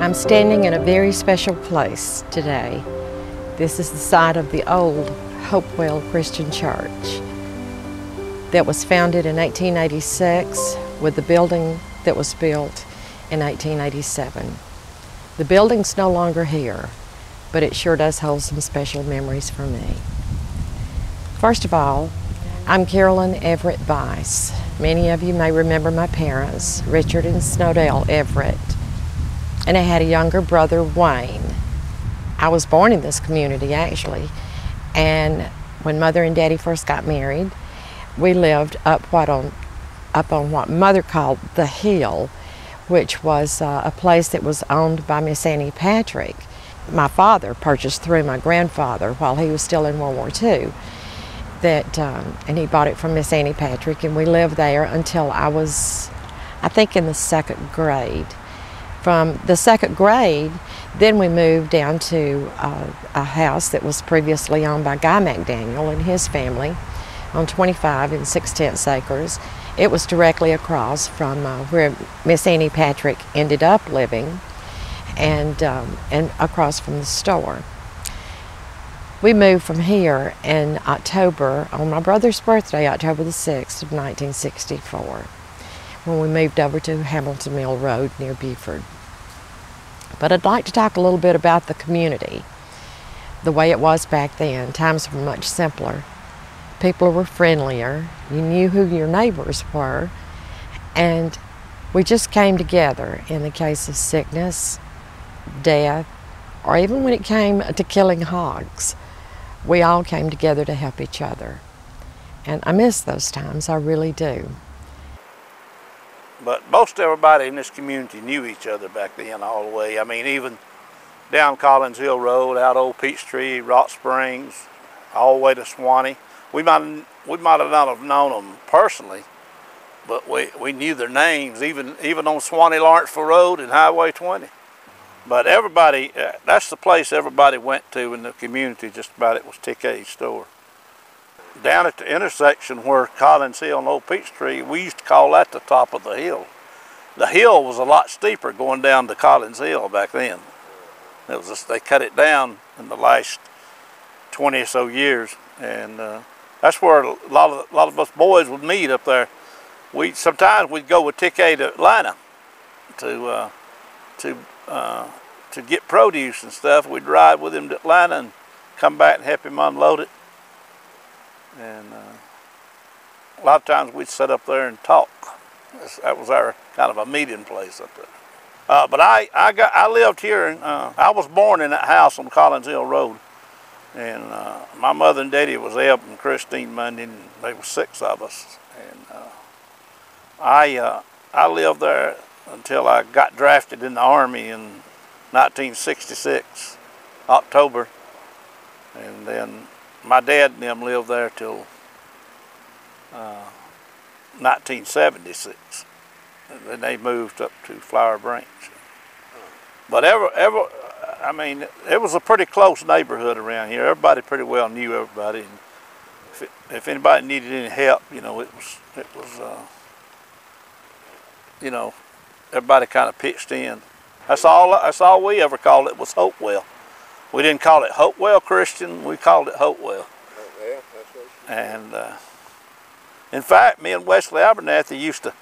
I'm standing in a very special place today. This is the site of the old Hopewell Christian Church that was founded in 1886 with the building that was built in 1887. The building's no longer here, but it sure does hold some special memories for me. First of all, I'm Carolyn Everett Vice. Many of you may remember my parents, Richard and Snowdale Everett, and I had a younger brother, Wayne. I was born in this community, actually, and when Mother and Daddy first got married, we lived up on what Mother called the Hill, which was a place that was owned by Miss Annie Patrick. My father purchased through my grandfather while he was still in World War II. And he bought it from Miss Annie Patrick, and we lived there until I was, I think, in the second grade. From the second grade, then we moved down to a house that was previously owned by Guy McDaniel and his family on 25 and 6/10 acres. It was directly across from where Miss Annie Patrick ended up living, and across from the store. We moved from here in October, on my brother's birthday, October the 6th of 1964, when we moved over to Hamilton Mill Road near Beaufort. But I'd like to talk a little bit about the community, the way it was back then. Times were much simpler. People were friendlier. You knew who your neighbors were, and we just came together in the case of sickness, death, or even when it came to killing hogs. We all came together to help each other. And I miss those times, I really do. But most everybody in this community knew each other back then all the way. I mean, even down Collins Hill Road, out Old Peachtree, Rock Springs, all the way to Swanee. We might not have known them personally, but we knew their names, even on Swanee Lawrenceville Road and Highway 20. But everybody, that's the place everybody went to in the community, just about. It was TK's store. Down at the intersection where Collins Hill and Old Peachtree, we used to call that the top of the hill. The hill was a lot steeper going down to Collins Hill back then. It was just, they cut it down in the last 20 or so years, and that's where a lot of us boys would meet up there. Sometimes we'd go with TK to Atlanta to get produce and stuff. We'd ride with him to Atlanta and come back and help him unload it. And a lot of times we'd sit up there and talk. That was our kind of a meeting place up there. But I lived here, and I was born in that house on Collins Hill Road. And my mother and daddy was Eb and Christine Mundy, and there were 6 of us. And I lived there until I got drafted in the Army in 1966, October. And then my dad and them lived there till 1976. And then they moved up to Flower Branch. But I mean, it was a pretty close neighborhood around here. Everybody pretty well knew everybody. And if anybody needed any help, you know, it was you know, everybody kind of pitched in. That's all we ever called it, was Hopewell. We didn't call it Hopewell Christian, we called it Hopewell. Yeah, that's what. And in fact, me and Wesley Abernathy used to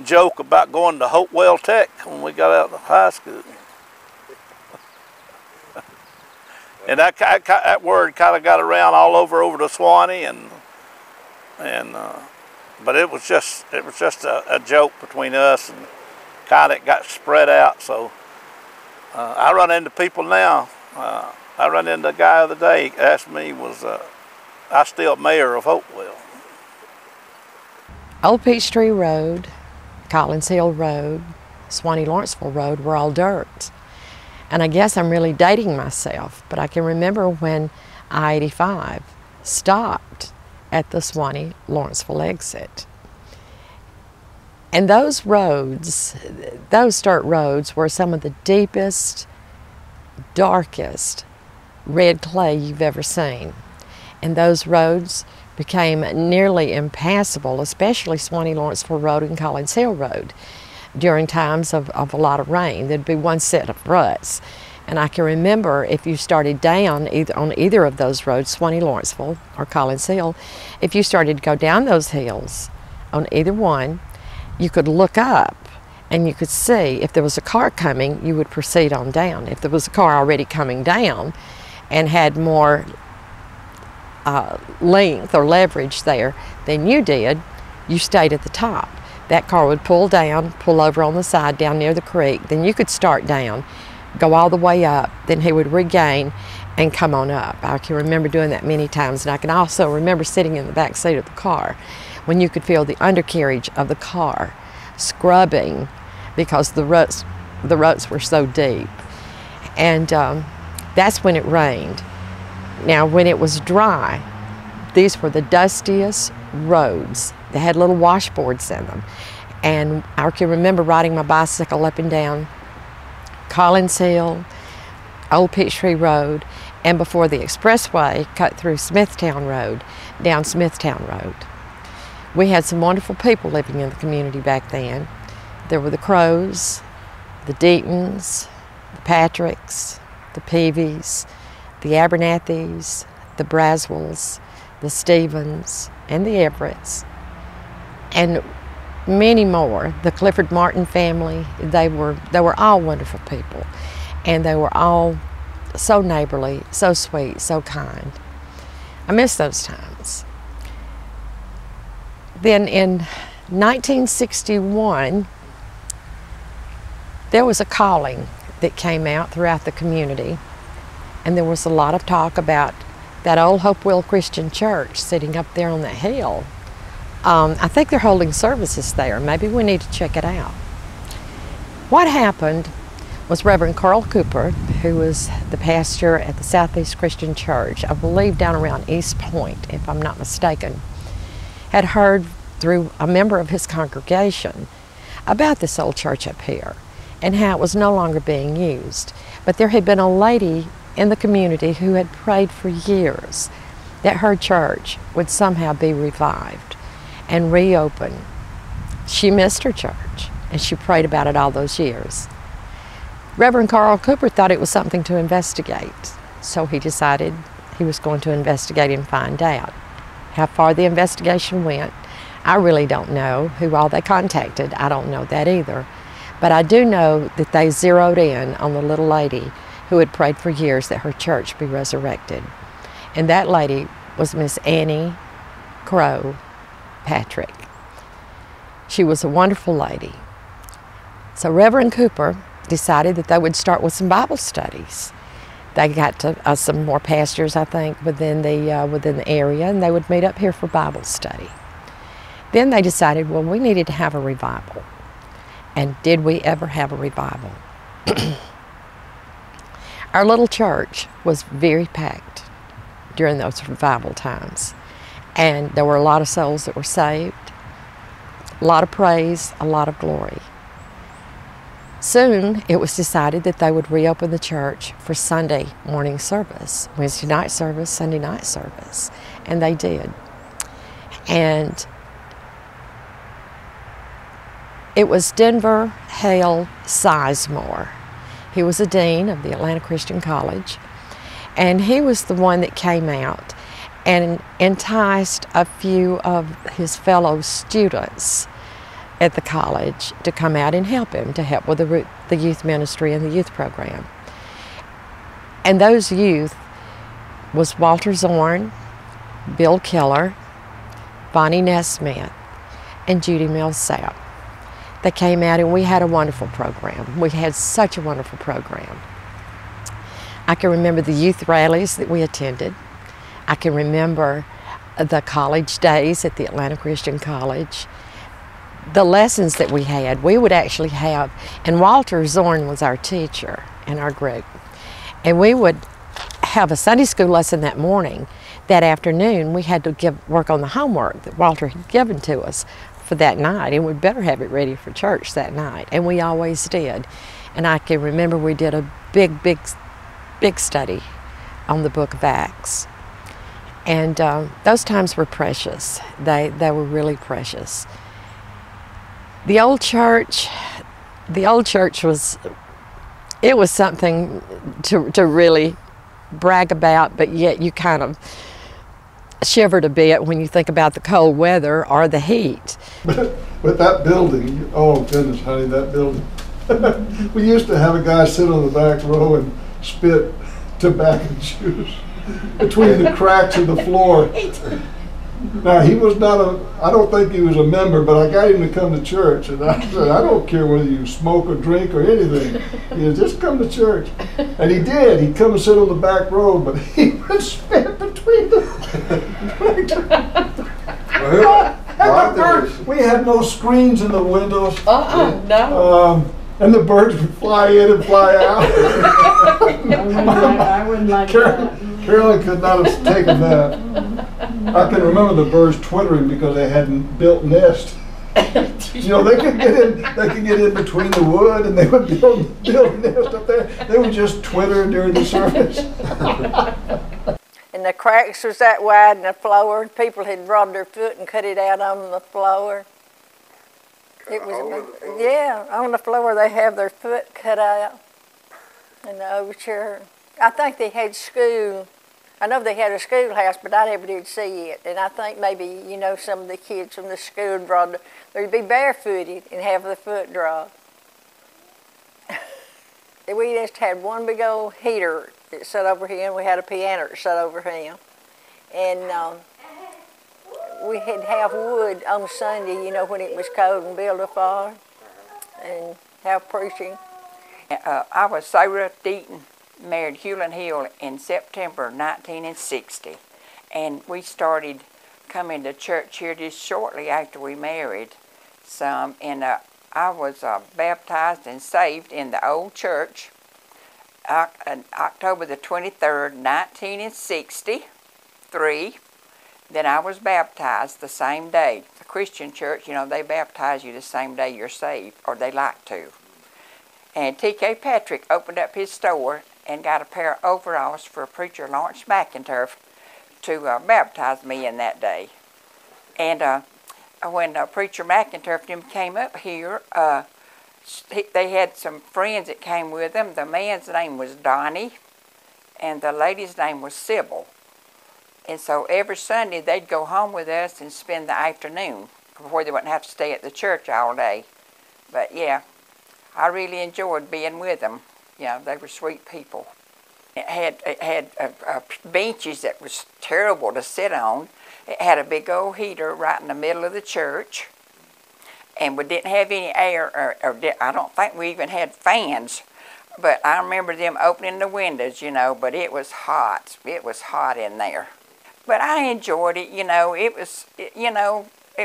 joke about going to Hopewell Tech when we got out of high school. And that word kind of got around all over to Swanee, but it was just a joke between us, and kind of got spread out. So I run into people now. I run into a guy the other day, asked me, was I still mayor of Hopewell? Old Peachtree Road, Collins Hill Road, Swanee Lawrenceville Road were all dirt. And I guess I'm really dating myself, but I can remember when I-85 stopped at the Swanee Lawrenceville exit. And those roads, those dirt roads, were some of the deepest, darkest red clay you've ever seen. And those roads became nearly impassable, especially Swanee Lawrenceville Road and Collins Hill Road. during times of a lot of rain. There'd be one set of ruts. And I can remember if you started down on either of those roads, Swanee, Lawrenceville, or Collins Hill, if you started to go down those hills on either one, you could look up and you could see if there was a car coming, you would proceed on down. If there was a car already coming down and had more length or leverage there than you did, you stayed at the top. That car would pull down, pull over on the side down near the creek, then you could start down, go all the way up, then he would regain and come on up. I can remember doing that many times, and I can also remember sitting in the back seat of the car when you could feel the undercarriage of the car scrubbing because the ruts were so deep. And that's when it rained. Now, when it was dry, these were the dustiest roads. They had little washboards in them. And I can remember riding my bicycle up and down Collins Hill, Old Peachtree Road, and before the expressway cut through Smithtown Road, down Smithtown Road. We had some wonderful people living in the community back then. There were the Crows, the Deatons, the Patricks, the Peavies, the Abernathys, the Braswells, the Stevens, and the Everetts, and many more. The Clifford Martin family, they were all wonderful people, and they were all so neighborly, so sweet, so kind. I miss those times. Then in 1961, there was a calling that came out throughout the community, and there was a lot of talk about that old Hopewell Christian Church sitting up there on that hill. I think they're holding services there. Maybe we need to check it out. What happened was Reverend Carl Cooper, who was the pastor at the Southeast Christian Church, I believe down around East Point, if I'm not mistaken, had heard through a member of his congregation about this old church up here and how it was no longer being used. But there had been a lady in the community who had prayed for years that her church would somehow be revived and reopened. She missed her church, and she prayed about it all those years. Reverend Carl Cooper thought it was something to investigate, so he decided he was going to investigate and find out. How far the investigation went, I really don't know. Who all they contacted, I don't know that either. But I do know that they zeroed in on the little lady who had prayed for years that her church be resurrected. And that lady was Miss Annie Crow Patrick. She was a wonderful lady. So Reverend Cooper decided that they would start with some Bible studies. They got to some more pastors, I think, within the area, and they would meet up here for Bible study. Then they decided, well, we needed to have a revival. And did we ever have a revival? Our little church was very packed during those revival times. And there were a lot of souls that were saved, a lot of praise, a lot of glory. Soon it was decided that they would reopen the church for Sunday morning service, Wednesday night service, Sunday night service, and they did. And it was Denver Hale Sizemore. He was a dean of the Atlanta Christian College, and he was the one that came out and enticed a few of his fellow students at the college to come out and help him, to help with the youth ministry and the youth program. And those youth was Walter Zorn, Bill Keller, Bonnie Nesmith, and Judy Millsap. They came out and we had a wonderful program. We had such a wonderful program. I can remember the youth rallies that we attended. I can remember the college days at the Atlanta Christian College. The lessons that we had, we would actually have, and Walter Zorn was our teacher in our group, and we would have a Sunday school lesson that morning. That afternoon, we had to work on the homework that Walter had given to us for that night, and we'd better have it ready for church that night, and we always did. And I can remember we did a big study on the book of Acts. And those times were precious. They were really precious. The old church, The old church was something to really brag about, but yet you kind of shivered a bit when you think about the cold weather or the heat. But that building, oh goodness, honey, that building. We used to have a guy sit on the back row and spit tobacco juice between the cracks of the floor. Now, he was not I don't think he was a member, but I got him to come to church. And I said, I don't care whether you smoke or drink or anything. He said, just come to church. And he did. He'd come and sit on the back row, but he would spit between the we had no screens in the windows. No. And the birds would fly in and fly out. I wouldn't like that. Carolyn could not have taken that. I can remember the birds twittering because they hadn't built nests. You know, they could get in between the wood and they would build a nest up there. They would just twitter during the service. And the cracks was that wide in the floor. People had brought their foot and cut it out on the floor. It was, yeah, on the floor they have their foot cut out in the old church. I think they had school. I know they had a schoolhouse, but I never did see it. And I think maybe, you know, some of the kids from the school they'd be barefooted and have their foot dropped. We just had one big old heater that sat over here, and we had a piano that sat over here. And we had have wood on Sunday, you know, when it was cold, and build a fire and have preaching. I was Sarah Deaton, married Hewlin Hill in September 1960, and we started coming to church here just shortly after we married some, and I was baptized and saved in the old church October the 23rd, 1963. Then I was baptized the same day. The Christian church, you know, they baptize you the same day you're saved, or they like to. And T.K. Patrick opened up his store and got a pair of overalls for preacher Lawrence McInturf to baptize me in that day. And when preacher McInturf came up here, they had some friends that came with them. The man's name was Donnie, and the lady's name was Sybil. And so every Sunday they'd go home with us and spend the afternoon before they wouldn't have to stay at the church all day. But yeah, I really enjoyed being with them. You know, they were sweet people. It had benches that was terrible to sit on. It had a big old heater right in the middle of the church. And we didn't have any air, or I don't think we even had fans. But I remember them opening the windows, you know, but it was hot. It was hot in there. But I enjoyed it, you know. It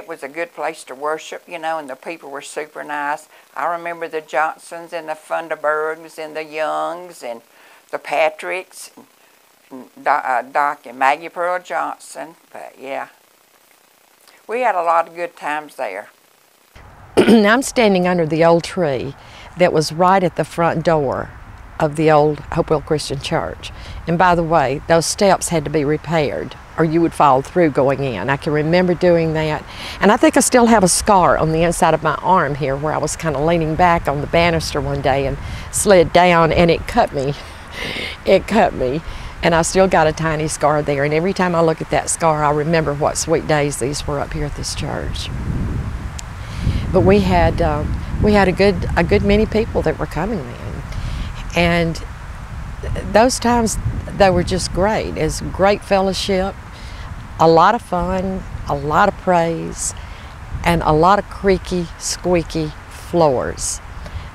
was a good place to worship, you know, and the people were super nice. I remember the Johnsons and the Funderburgs and the Youngs and the Patricks, and Doc and Maggie Pearl Johnson. But yeah, we had a lot of good times there. Now I'm standing under the old tree that was right at the front door of the old Hopewell Christian Church. And by the way, those steps had to be repaired or you would fall through going in. I can remember doing that. And I think I still have a scar on the inside of my arm here where I was kind of leaning back on the banister one day and slid down and it cut me. It cut me. And I still got a tiny scar there. And every time I look at that scar, I remember what sweet days these were up here at this church. But we had a good many people that were coming then. And those times, they were just great. It was great fellowship, a lot of fun, a lot of praise, and a lot of creaky, squeaky floors.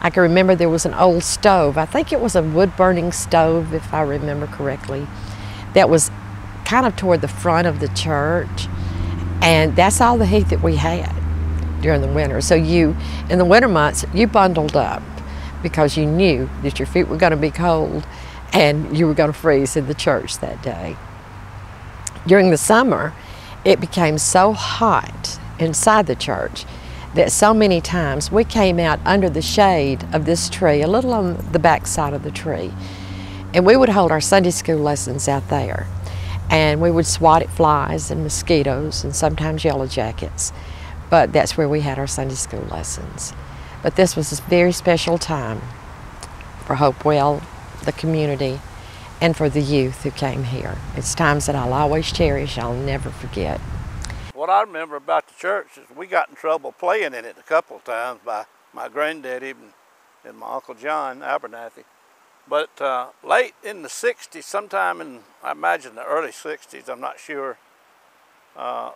I can remember there was an old stove. I think it was a wood-burning stove, if I remember correctly, that was kind of toward the front of the church. And that's all the heat that we had during the winter. So in the winter months, you bundled up because you knew that your feet were going to be cold and you were going to freeze in the church that day. During the summer, it became so hot inside the church that so many times we came out under the shade of this tree, a little on the back side of the tree, and we would hold our Sunday school lessons out there. And we would swat at flies and mosquitoes and sometimes yellow jackets. But that's where we had our Sunday school lessons. But this was a very special time for Hopewell, the community, and for the youth who came here. It's times that I'll always cherish, I'll never forget. What I remember about the church is we got in trouble playing in it a couple of times by my granddaddy and my Uncle John Abernathy. But late in the 60s, sometime in, I imagine the early 60s, I'm not sure,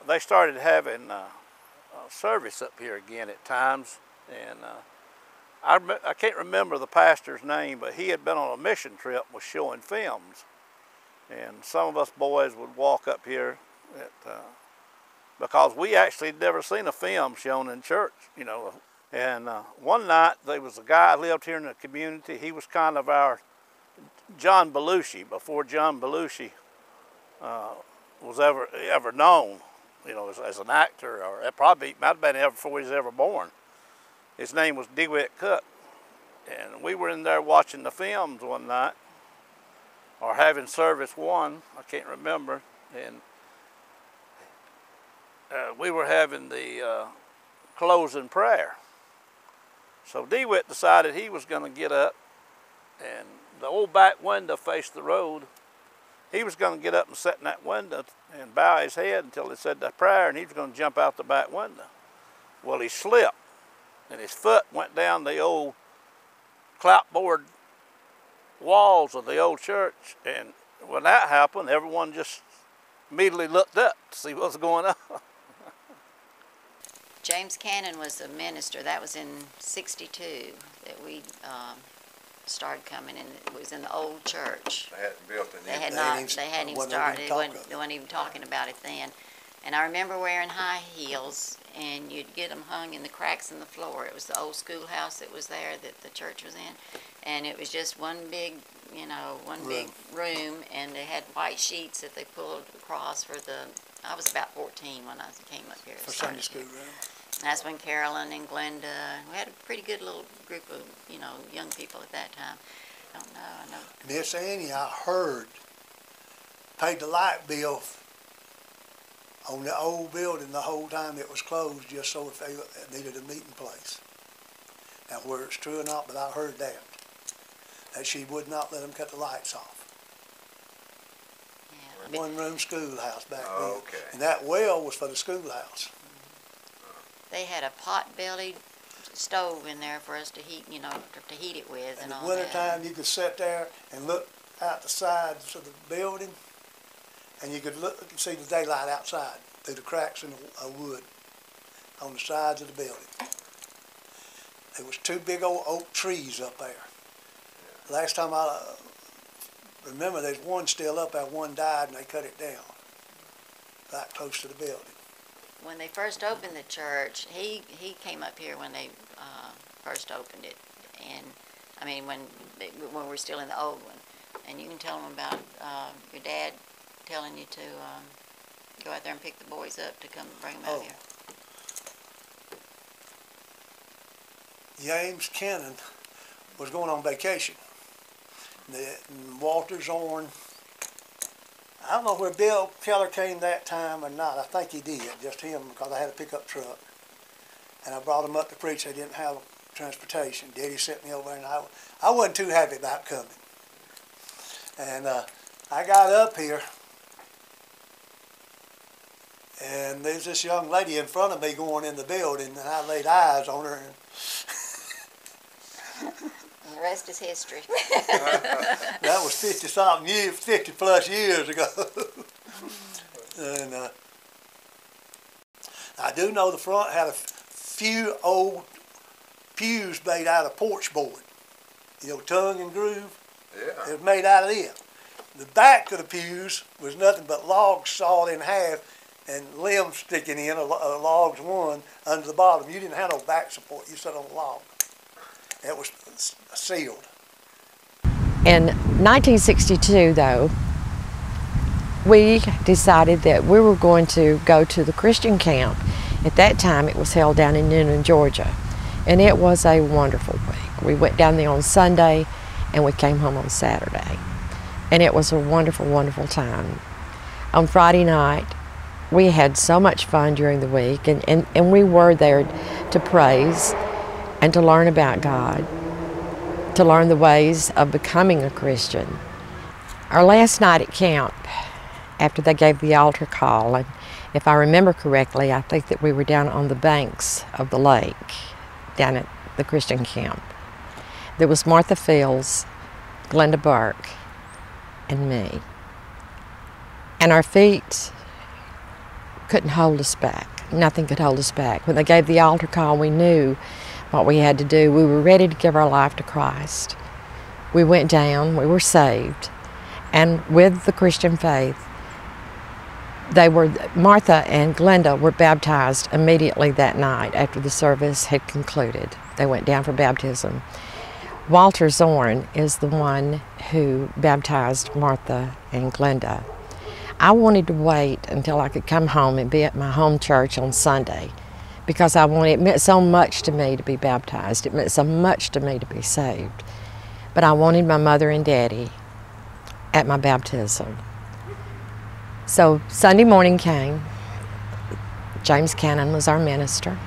they started having service up here again at times. And I can't remember the pastor's name, but he had been on a mission trip, was showing films. And some of us boys would walk up here because we actually had never seen a film shown in church, you know. And one night, there was a guy who lived here in the community. He was kind of our John Belushi, before John Belushi was ever known, you know, as an actor, or it probably might have been before he was ever born. His name was DeWitt Cook. And we were in there watching the films one night, or having service one, I can't remember. And we were having the closing prayer. So DeWitt decided he was going to get up, and the old back window faced the road. He was going to get up and sit in that window and bow his head until he said the prayer, and he was going to jump out the back window. Well, he slipped, and his foot went down the old clapboard walls of the old church. And when that happened, everyone just immediately looked up to see what was going on. James Cannon was the minister. That was in '62 that we started coming, and it was in the old church. They hadn't built it. They hadn't even started. They wasn't even talking about it then. And I remember wearing high heels, and you'd get them hung in the cracks in the floor. It was the old schoolhouse that was there that the church was in, and it was just one big, you know, big room, and they had white sheets that they pulled across for the. I was about 14 when I came up here. For Sunday school, right? That's when Carolyn and Glenda, we had a pretty good little group of, you know, young people at that time. I know. Miss Annie, I heard, paid the light bill on the old building the whole time it was closed, just so if they needed a meeting place. Now, whether it's true or not, but I heard that she would not let them cut the lights off. Yeah, One-room schoolhouse back then. Okay. And that well was for the schoolhouse. They had a pot-bellied stove in there for us to heat, you know, to heat it with, and all in the wintertime, you could sit there and look out the sides of the building, and you could look and see the daylight outside through the cracks in the wood on the sides of the building. There was 2 big old oak trees up there. Last time I remember, there's one still up there. One died, and they cut it down right close to the building. When they first opened the church, he came up here when they first opened it, and I mean when we were still in the old one. And you can tell them about your dad telling you to go out there and pick the boys up to come bring them out here. James Cannon was going on vacation. Walter's on. I don't know where Bill Keller came that time or not. I think he did, just him, because I had a pickup truck. And I brought him up to preach. They didn't have transportation. Daddy sent me over, and I wasn't too happy about coming. And I got up here, and there's this young lady in front of me going in the building, and I laid eyes on her. The rest is history. That was 50-something years, 50-plus years ago. And I do know the front had a few old pews made out of porch board. You know, tongue and groove. Yeah. It was made out of it. The back of the pews was nothing but logs sawed in half and limbs sticking in, logs one, under the bottom. You didn't have no back support. You sat on a log. It was sealed. In 1962, though, we decided that we were going to go to the Christian camp. At that time, it was held down in Newnan, Georgia, and it was a wonderful week. We went down there on Sunday, and we came home on Saturday, and it was a wonderful, wonderful time. On Friday night, we had so much fun during the week, and we were there to praise. and to learn about God, to learn the ways of becoming a Christian. Our last night at camp, after they gave the altar call, and if I remember correctly, I think that we were down on the banks of the lake, down at the Christian camp. There was Martha Fields, Glenda Burke, and me. And our feet couldn't hold us back. Nothing could hold us back. When they gave the altar call, we knew what we had to do. We were ready to give our life to Christ. We went down, we were saved, and with the Christian faith, Martha and Glenda were baptized immediately that night after the service had concluded. They went down for baptism. Walter Zorn is the one who baptized Martha and Glenda. I wanted to wait until I could come home and be at my home church on Sunday because it meant so much to me to be baptized. It meant so much to me to be saved. But I wanted my mother and daddy at my baptism. So Sunday morning came. James Cannon was our minister.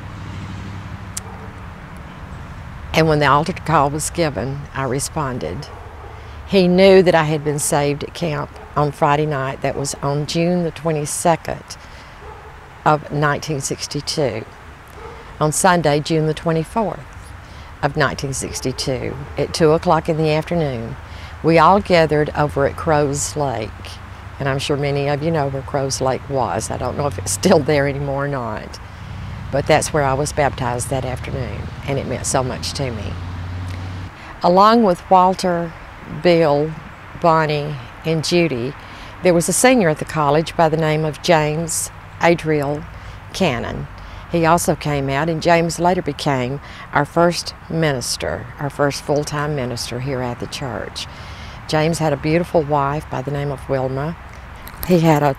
And when the altar call was given, I responded. He knew that I had been saved at camp on Friday night. That was on June the 22nd of 1962. On Sunday, June the 24th of 1962, at 2 o'clock in the afternoon, we all gathered over at Crow's Lake. And I'm sure many of you know where Crow's Lake was. I don't know if it's still there anymore or not. But that's where I was baptized that afternoon, and it meant so much to me. Along with Walter, Bill, Bonnie, and Judy, there was a senior at the college by the name of James Adriel Cannon. He also came out, and James later became our first minister, our first full-time minister here at the church. James had a beautiful wife by the name of Wilma. He had a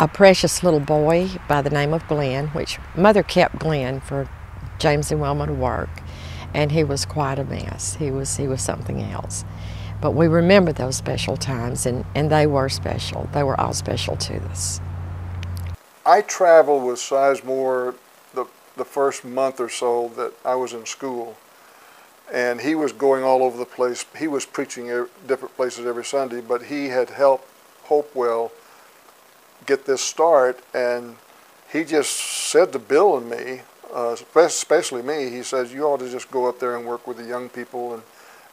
precious little boy by the name of Glenn, which Mother kept Glenn for James and Wilma to work, and he was quite a mess. He was something else. But we remember those special times, and they were special. They were all special to us. I traveled with Sizemore the first month or so that I was in school, and he was going all over the place. He was preaching different places every Sunday, but he had helped Hopewell get this start, and he just said to Bill and me, especially me, he says, you ought to just go up there and work with the young people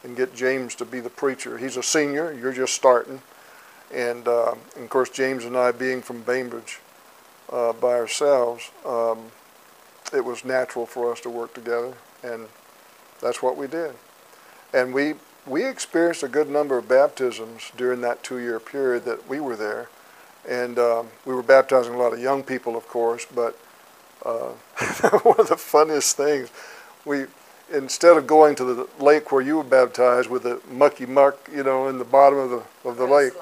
and get James to be the preacher. He's a senior, you're just starting. And of course, James and I being from Bainbridge by ourselves, it was natural for us to work together, and that's what we did. And we experienced a good number of baptisms during that 2-year period that we were there. And we were baptizing a lot of young people, of course, but one of the funniest things, instead of going to the lake where you were baptized with the mucky muck, in the bottom of the lake,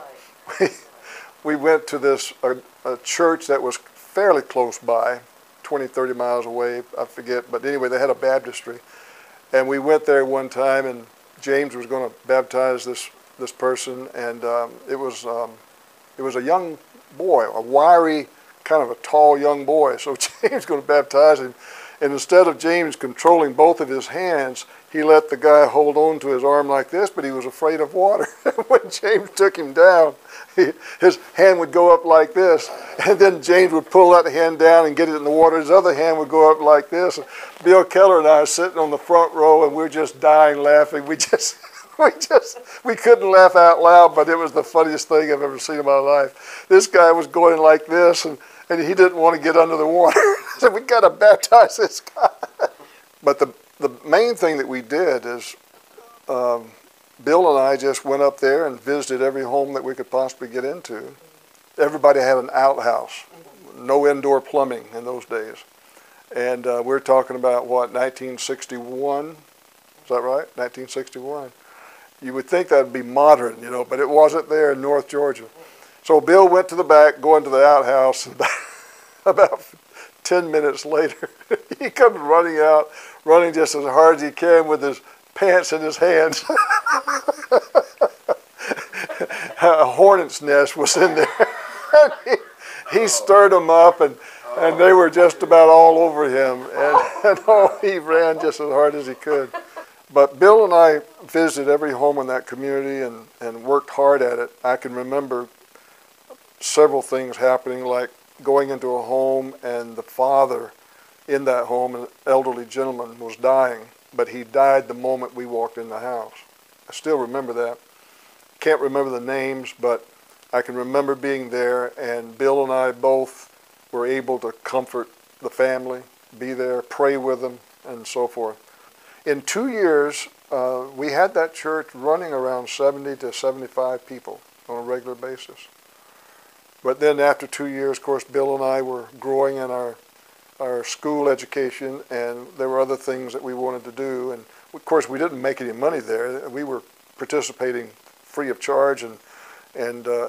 we went to this a church that was fairly close by, 20, 30 miles away, I forget, but anyway, they had a baptistry. And we went there one time, and James was going to baptize this person, and it was a young boy, a wiry, kind of a tall young boy. So James was going to baptize him, and instead of James controlling both of his hands, he let the guy hold on to his arm like this, but he was afraid of water. When James took him down, his hand would go up like this, and then James would pull that hand down and get it in the water. His other hand would go up like this. Bill Keller and I are sitting on the front row, and we're just dying laughing. We couldn't laugh out loud, but it was the funniest thing I've ever seen in my life. This guy was going like this, and he didn't want to get under the water. So we got to baptize this guy. But the main thing that we did is Bill and I just went up there and visited every home that we could possibly get into. Everybody had an outhouse, no indoor plumbing in those days. And we're talking about, what, 1961? Is that right? 1961. You would think that would be modern, but it wasn't there in North Georgia. So Bill went to the back, going to the outhouse, and about 10 minutes later, he comes running out, running just as hard as he can with his pants in his hands. A hornet's nest was in there. He stirred them up, and they were just about all over him. And No, he ran just as hard as he could. But Bill and I visited every home in that community and worked hard at it. I can remember several things happening, like going into a home and the father in that home, an elderly gentleman, was dying, but he died the moment we walked in the house. I still remember that. Can't remember the names, but I can remember being there, and Bill and I both were able to comfort the family, be there, pray with them, and so forth. In 2 years, we had that church running around 70 to 75 people on a regular basis. But then after 2 years, of course, Bill and I were growing in our school education, and there were other things that we wanted to do. And of course, we didn't make any money there. We were participating free of charge and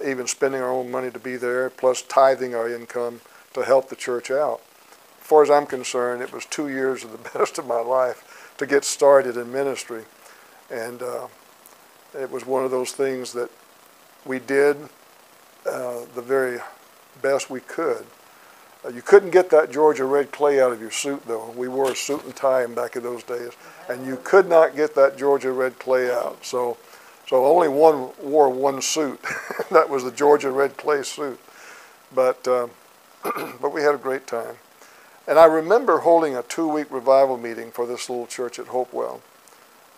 even spending our own money to be there, plus tithing our income to help the church out. As far as I'm concerned, it was 2 years of the best of my life to get started in ministry. And it was one of those things that we did the very best we could. You couldn't get that Georgia red clay out of your suit, though. We wore a suit and tie back in those days, and you could not get that Georgia red clay out. So only one wore one suit. That was the Georgia red clay suit. But we had a great time. And I remember holding a 2-week revival meeting for this little church at Hopewell.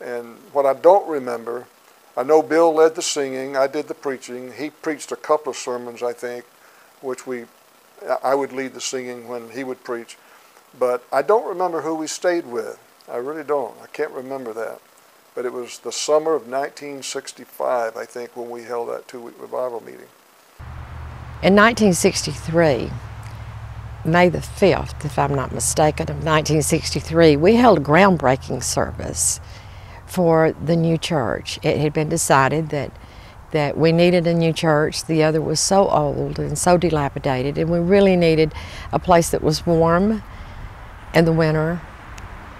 And what I don't remember, I know Bill led the singing, I did the preaching. He preached a couple of sermons, I think, which I would lead the singing when he would preach. But I don't remember who we stayed with. I really don't. I can't remember that. But it was the summer of 1965, I think, when we held that 2-week revival meeting. In 1963, May the 5th, if I'm not mistaken, of 1963, we held a groundbreaking service for the new church. It had been decided that we needed a new church. The other was so old and so dilapidated, and we really needed a place that was warm in the winter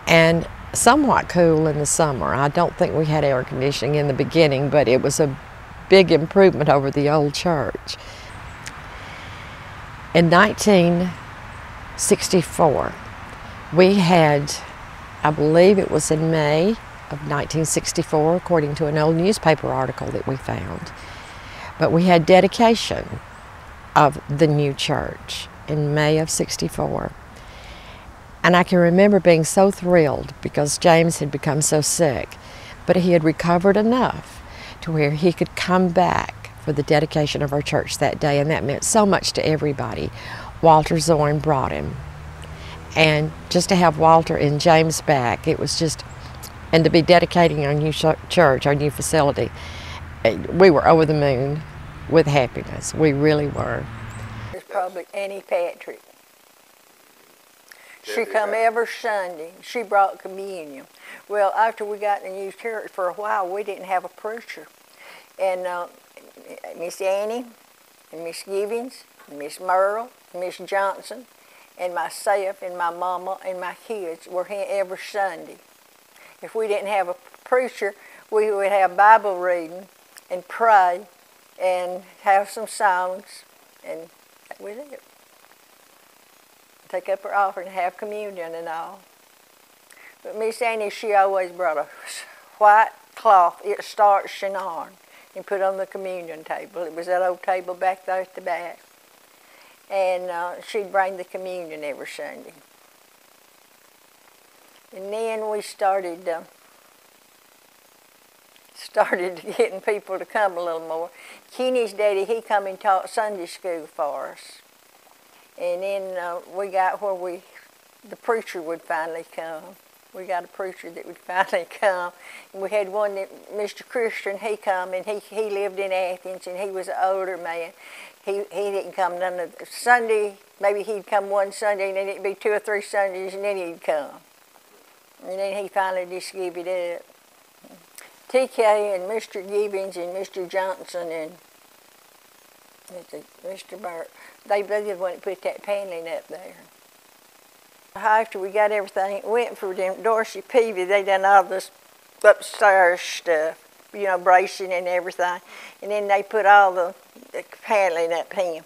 and somewhat cool in the summer. I don't think we had air conditioning in the beginning, but it was a big improvement over the old church. In 1964, we had, I believe it was in May of 1964, according to an old newspaper article that we found. But we had dedication of the new church in May of '64. And I can remember being so thrilled because James had become so sick, but he had recovered enough to where he could come back for the dedication of our church that day, and that meant so much to everybody. Walter Zorn brought him. And just to have Walter and James back, it was just, and to be dedicating our new church, our new facility, we were over the moon with happiness. We really were. It's probably Annie Patrick. She come every Sunday. She brought communion. Well, after we got in the new church, for a while, we didn't have a preacher. And Miss Annie, and Miss Givens, and Miss Merle, and Miss Johnson, and myself, and my mama, and my kids were here every Sunday. If we didn't have a preacher, we would have Bible reading and pray and have some songs, and that was it. Take up her offering and have communion and all. But Miss Annie, she always brought a white cloth, it starched chinon, and put on the communion table. It was that old table back there at the back. And she'd bring the communion every Sunday. And then we started getting people to come a little more. Kenny's daddy, he come and taught Sunday school for us. And then we got where the preacher would finally come. We got a preacher that would finally come. And we had one that, Mr. Christian, he come, and he lived in Athens, and he was an older man. He didn't come none of the Sunday. Maybe he'd come one Sunday, and then it'd be 2 or 3 Sundays, and then he'd come. And then he finally just gave it up. TK and Mr. Gibbons and Mr. Johnson and Mr. Burt, they both the one that put that paneling up there. After we got everything, went for them Dorsey Peavy, they done all this upstairs stuff, you know, bracing and everything. And then they put all the paneling up here.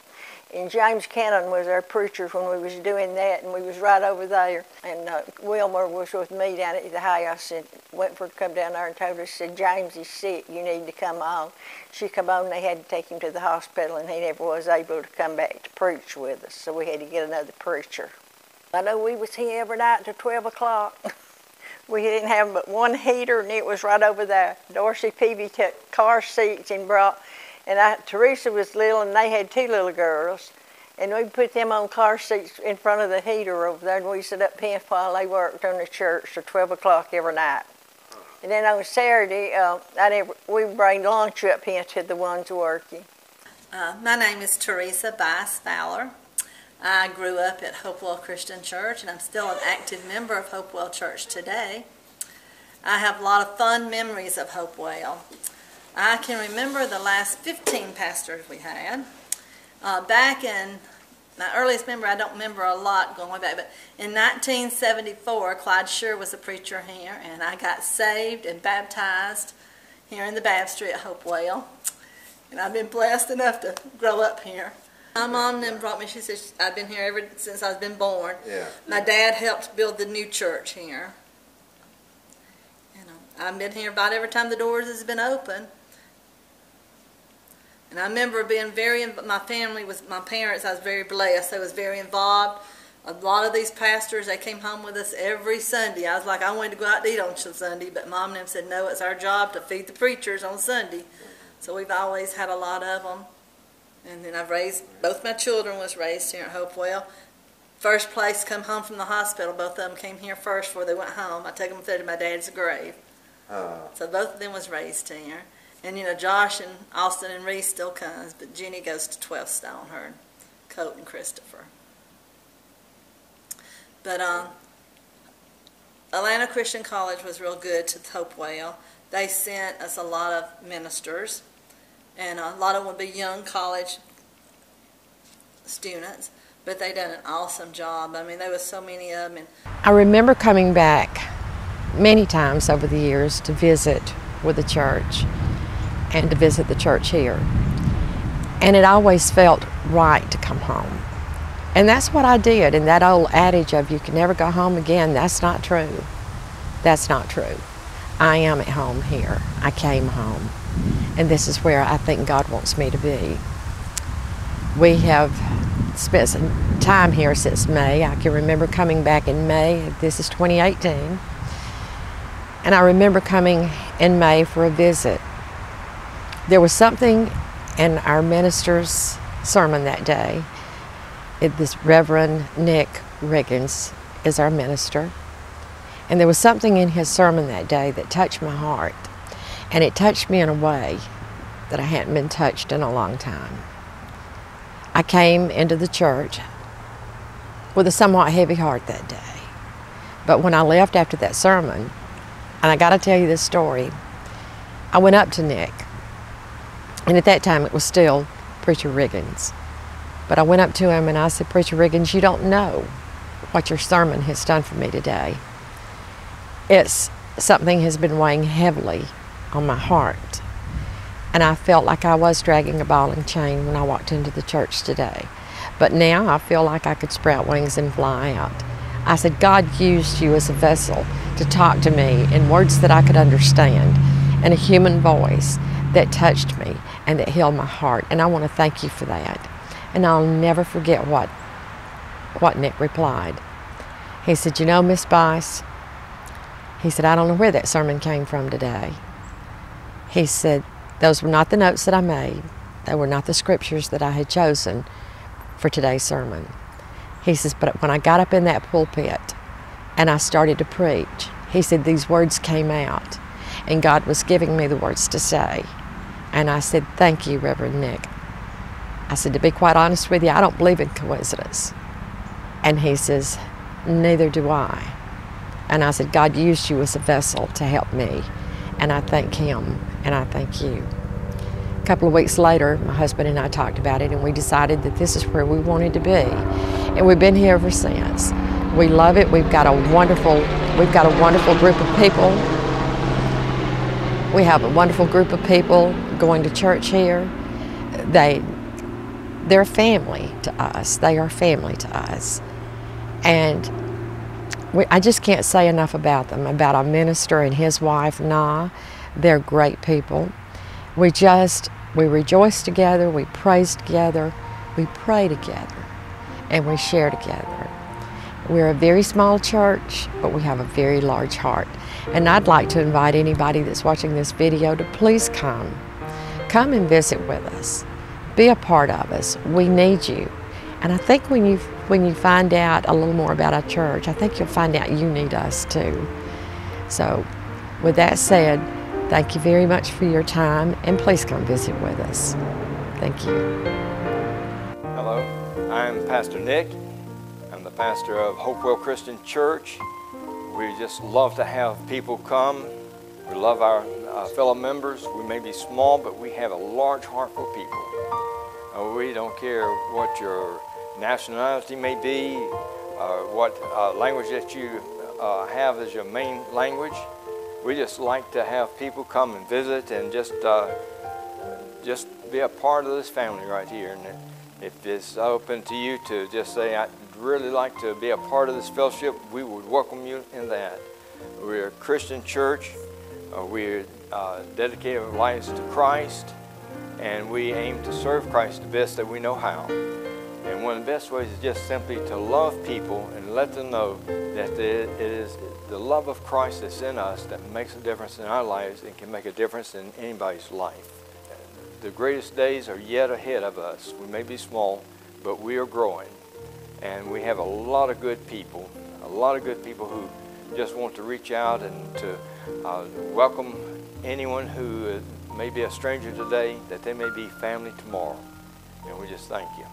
And James Cannon was our preacher when we was doing that, and we was right over there. And Wilmer was with me down at the house and went for to come down there and told us, said, James is sick, you need to come on. She come on, and they had to take him to the hospital, and he never was able to come back to preach with us, so we had to get another preacher. I know we was here every night till 12 o'clock. We didn't have but one heater, and it was right over there. Dorsey Peavy took car seats and brought, and Teresa was little, and they had 2 little girls, and we put them on car seats in front of the heater over there, and we sat up here while they worked on the church till 12 o'clock every night. And then on Saturday, we bring lunch up here to the ones working. My name is Teresa Bice Fowler. I grew up at Hopewell Christian Church, and I'm still an active member of Hopewell Church today. I have a lot of fun memories of Hopewell. I can remember the last 15 pastors we had. Back in, my earliest memory, I don't remember a lot going back, but in 1974, Clyde Shear was a preacher here, and I got saved and baptized here in the baptistry at Hopewell. And I've been blessed enough to grow up here. My mom then brought me, she said, I've been here ever since I've been born. Yeah. My dad helped build the new church here. I've been here about every time the doors has been open. And I remember being my parents, I was very blessed. They was very involved. A lot of these pastors, they came home with us every Sunday. I was like, I wanted to go out to eat on Sunday, but Mom and them said, no, it's our job to feed the preachers on Sunday. So we've always had a lot of them. And then both my children was raised here at Hopewell. First place come home from the hospital, both of them came here first before they went home. I took them to my dad's grave. So both of them was raised here. And, Josh and Austin and Reese still comes, but Jenny goes to 12th Stone, her and Colt and Christopher. But Atlanta Christian College was real good to Hopewell. They sent us a lot of ministers, and a lot of them would be young college students, but they done an awesome job. I mean, there was so many of them. I remember coming back many times over the years to visit with the church and to visit the church here. And it always felt right to come home. And that's what I did. And that old adage of you can never go home again, that's not true. That's not true. I am at home here. I came home. And this is where I think God wants me to be. We have spent some time here since May. I can remember coming back in May. This is 2018. And I remember coming in May for a visit. There was something in our minister's sermon that day. This Reverend Nick Riggins is our minister. And there was something in his sermon that day that touched my heart. And it touched me in a way that I hadn't been touched in a long time. I came into the church with a somewhat heavy heart that day. But when I left after that sermon, and I got to tell you this story, I went up to Nick. And at that time, it was still Preacher Riggins. But I went up to him and I said, Preacher Riggins, you don't know what your sermon has done for me today. It's something has been weighing heavily on my heart. And I felt like I was dragging a ball and chain when I walked into the church today. But now I feel like I could sprout wings and fly out. I said, God used you as a vessel to talk to me in words that I could understand, and a human voice that touched me and that healed my heart. And I want to thank you for that. And I'll never forget what Nick replied. He said, you know, Miss Bice, he said, I don't know where that sermon came from today. He said, those were not the notes that I made. They were not the scriptures that I had chosen for today's sermon. He says, but when I got up in that pulpit and I started to preach, he said, these words came out and God was giving me the words to say. And I said, thank you, Reverend Nick. I said, to be quite honest with you, I don't believe in coincidence. And he says, neither do I. And I said, God used you as a vessel to help me. And I thank him, and I thank you. A couple of weeks later, my husband and I talked about it, and we decided that this is where we wanted to be. And we've been here ever since. We love it. We've got a wonderful group of people. We have a wonderful group of people going to church here. they're family to us. They are family to us. And I just can't say enough about them, about our minister and his wife, Na. They're great people. We rejoice together, we praise together, we pray together, and we share together. We're a very small church, but we have a very large heart. And I'd like to invite anybody that's watching this video to please come. Come and visit with us. Be a part of us. We need you. And I think when you find out a little more about our church, I think you'll find out you need us too. So with that said, thank you very much for your time, and please come visit with us. Thank you. Hello, I'm Pastor Nick. I'm the pastor of Hopewell Christian Church. We just love to have people come. We love our fellow members. We may be small, but we have a large heart for people. We don't care what your nationality may be, what language that you have as your main language. We just like to have people come and visit and just be a part of this family right here. And if it's open to you to just say, I'd really like to be a part of this fellowship, we would welcome you in that. We're a Christian church. We dedicate our lives to Christ, and we aim to serve Christ the best that we know how. And one of the best ways is just simply to love people and let them know that it is the love of Christ that's in us that makes a difference in our lives and can make a difference in anybody's life. The greatest days are yet ahead of us. We may be small, but we are growing. And we have a lot of good people who just want to reach out and to welcome anyone who may be a stranger today, that they may be family tomorrow. And we just thank you.